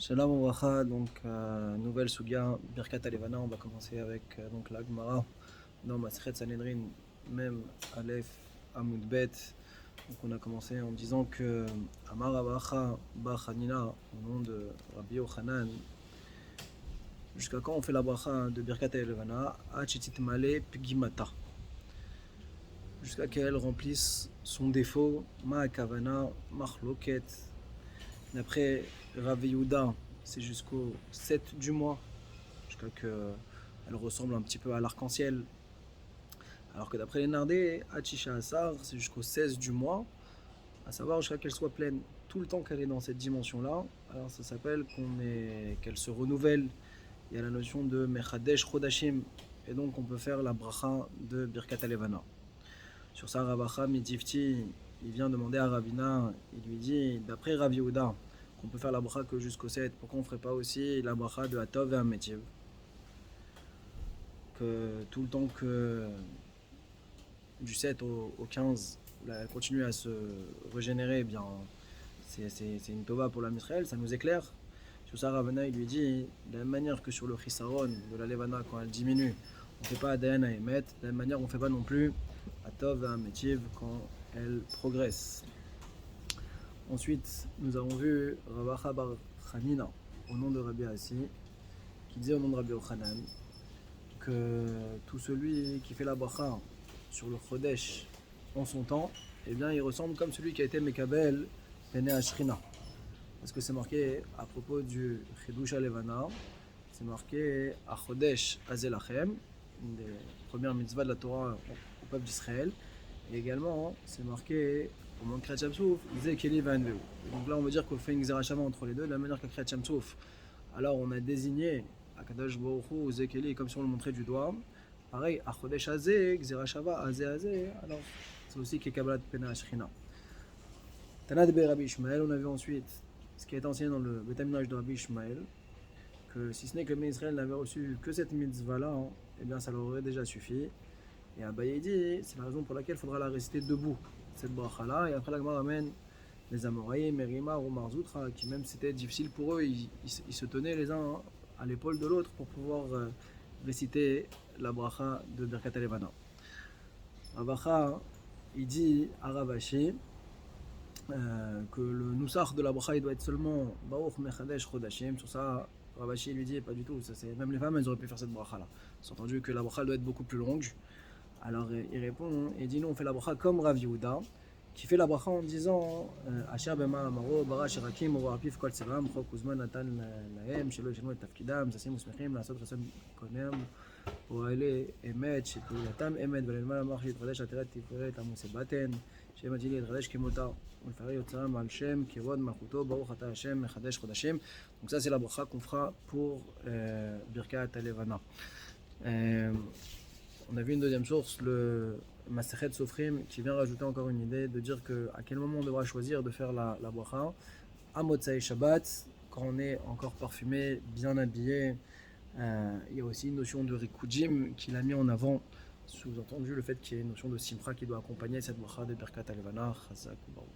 Shalom Obracha, donc nouvelle Sugia, Birkat Alevana, on va commencer avec donc la Gemara dans Masechet Sanhedrin, même Aleph Amud Bet. Donc on a commencé en disant que Amar Abacha Bar Hanina, au nom de Rabbi Yochanan, jusqu'à quand on fait la bracha de Birkat Alevana, Achitit Male Pgimata, jusqu'à qu'elle remplisse son défaut, Ma'akavana, Machloket. D'après Rav Yehuda, c'est jusqu'au 7 du mois, jusqu'à qu'elle ressemble un petit peu à l'arc-en-ciel. Alors que d'après les Nardés, Hachisha Asar, c'est jusqu'au 16 du mois, à savoir jusqu'à qu'elle soit pleine. Tout le temps qu'elle est dans cette dimension-là, alors ça s'appelle qu'elle se renouvelle. Il y a la notion de Mechadesh Chodashim, et donc on peut faire la bracha de Birkat Alevana. Sur ça, Rav Acha Mitivti, il vient demander à Ravina, il lui dit, d'après Rav Yehuda, qu'on peut faire la bracha que jusqu'au 7, pourquoi on ne ferait pas aussi la bracha de Hatov et Ametiv? Que tout le temps que du 7 au 15, elle continue à se régénérer, eh bien c'est une tova pour l'Am Israël, ça nous éclaire. Sur ça, Ravana, il lui dit, de la même manière que sur le Chisaron de la Levana, quand elle diminue, on ne fait pas Adayan à Emet, de la même manière, on ne fait pas non plus Hatov et Ametiv quand elle progresse. Ensuite, nous avons vu Rav Acha Bar Hanina, au nom de Rabbi Assi, qui disait au nom de Rabbi Yochanan que tout celui qui fait la bracha sur le Chodesh en son temps, eh bien, il ressemble comme celui qui a été Mekabel Pene Ashrina. Parce que c'est marqué à propos du Chidush Alevana, c'est marqué à Chodesh Azelachem, une des premières mitzvahs de la Torah au peuple d'Israël. Et également, c'est marqué au moment de Kriyat Yam Souf, Zekeli Vanveu. Donc là, on veut dire qu'on fait une Xerashava entre les deux, de la manière qu'à Kriyat Yam Souf. Alors, on a désigné Akadosh Baruch Hu, Zekeli, comme si on le montrait du doigt. Pareil, à Chodesh Azeh, Xerashava, Azeh, alors c'est aussi Kekabalat Pena Ashrina. Tanad Be Rabbi Ishmael, on a vu ensuite ce qui est enseigné dans le Betaminage de Rabbi Ishmael, que si ce n'est que le Israël n'avait reçu que cette mitzvah-là, eh bien ça leur aurait déjà suffi. Et Abaye dit, c'est la raison pour laquelle il faudra la réciter debout, cette bracha-là. Et après, la Gemara amène les Amoraïm, Merima, Omar Zoutra, qui même c'était difficile pour eux, ils se tenaient les uns à l'épaule de l'autre pour pouvoir réciter la bracha de Birkat Alevana. Ravacha, il dit à Ravashi que le Nusach de la bracha, il doit être seulement Baruch Mechadesh Chodashim. Sur ça, Ravashi lui dit, pas du tout, ça, même les femmes, elles auraient pu faire cette bracha-là. C'est entendu que la bracha doit être beaucoup plus longue. Alors il répond et dit nous on fait la bracha comme Rav Yehuda qui fait la bracha en disant Asher bema amaro bara shirakim ou apif kol tseram chok uzman natan lahem shelo yishenu et tafkidam zasim usmechim לעשות חסד קונם פועלי אמת שפעולתם אמת וללמד המוח שיתחדש עתירת תפארת עמוסי בטן שם עתיד להתחדש כמותה ולפאר יוצרם על שם כבוד מלכותו ברוך אתה השם מחדש חודשים. Donc ça c'est la bracha qu'on fera pour Birkat Alevana. On a vu une deuxième source, le Masechet Sofrim, qui vient rajouter encore une idée de dire à quel moment on devra choisir de faire la bracha. À Motzai Shabbat, quand on est encore parfumé, bien habillé. Il y a aussi une notion de Rikujim qu'il a mis en avant, sous-entendu le fait qu'il y ait une notion de Simcha qui doit accompagner cette bracha de Birkat Alevana. Chazak ou Baruch.